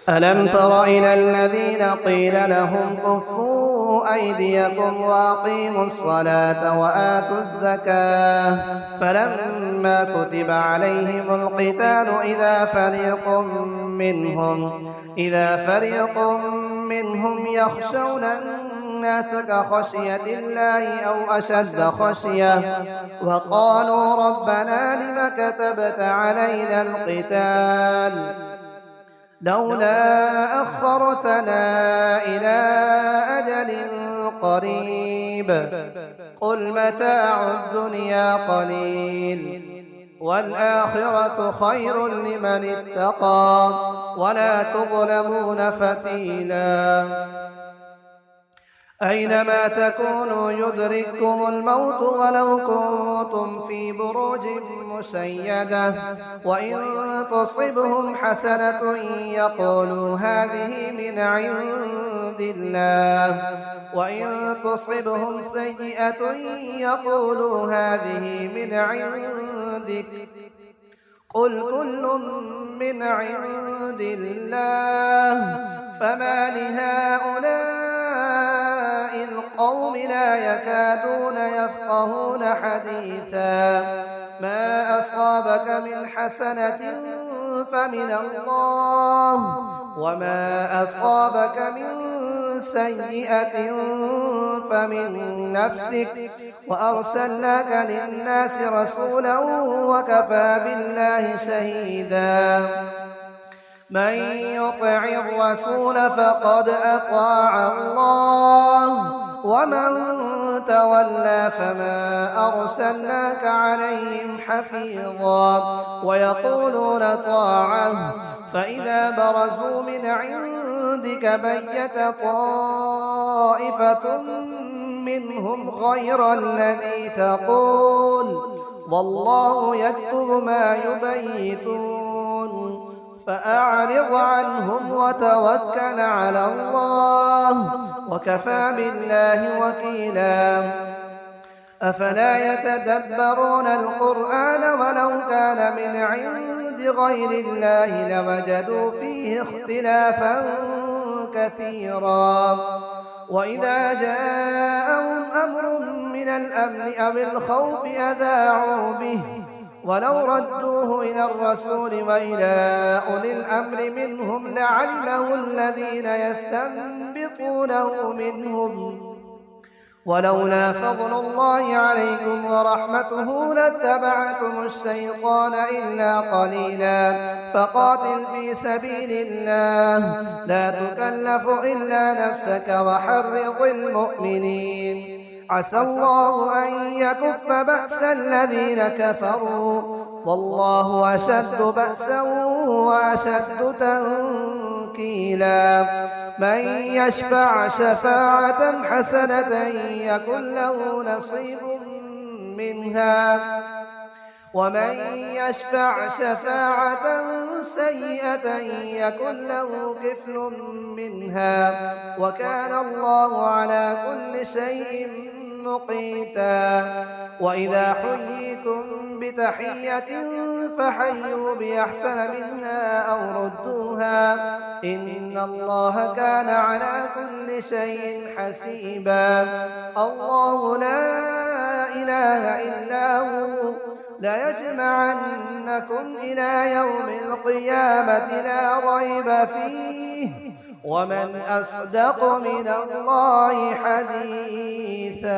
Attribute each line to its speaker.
Speaker 1: ألم تر إلى الذين قيل لهم كفوا أيديكم وأقيموا الصلاة وآتوا الزكاة فلما كتب عليهم القتال إذا فريق منهم يخشون الناس كخشية الله أو أشد خشية وقالوا ربنا لم كتبت علينا القتال لولا أخرتنا إلى أجل قريب قل متاع الدنيا قليل والآخرة خير لمن اتقى ولا تظلمون فتيلا أينما تكونوا يدرككم الموت ولو كنتم في بروج مشيدة وإن تصبهم حسنة يقولوا هذه من عند الله وإن تصبهم سيئة يقولوا هذه من عندك قل كل من عند الله فما لهؤلاء القوم لا يكادون يفقهون حديثا ما أصابك من حسنة فمن الله وما أصابك من سيئة فمن نفسك وأرسلناك للناس رسولا وكفى بالله شهيدا من يطع الرسول فقد أطاع الله ومن تولى فما أرسلناك عليهم حفيظا ويقولون طاعة فإذا برزوا من عندك بيت طائفة منهم غير الذي تقول والله يكتب ما يبيتون فأعرض عنهم وتوكل على الله وكفى بالله وكيلا أفلا يتدبرون القرآن ولو كان من عند غير الله لوجدوا فيه اختلافا كثيرا وإذا جاءهم أمر من الأمن أو الخوف أذاعوا به ولو ردوه إلى الرسول وإلى أولي الأمر منهم لعلمه الذين يستنبطونه منهم ولولا فضل الله عليكم ورحمته لاتبعتم الشيطان إلا قليلا فقاتل في سبيل الله لا تكلف إلا نفسك وحرض المؤمنين عسى الله أن يكف بأس الذين كفروا والله أشد بأسا وأشد تنكيلا من يشفع شفاعة حسنة يكن له نصيب منها ومن يشفع شفاعة سيئة يكن له كفل منها وكان الله على كل شيء مقيتا وإذا حييتم بتحية فحيوا بأحسن منها أو ردوها إن الله كان على كل شيء حسيبا الله لا إله إلا هو ليجمعنكم إلى يوم القيامة لا ريب فيه ومن أصدق من الله حديثا.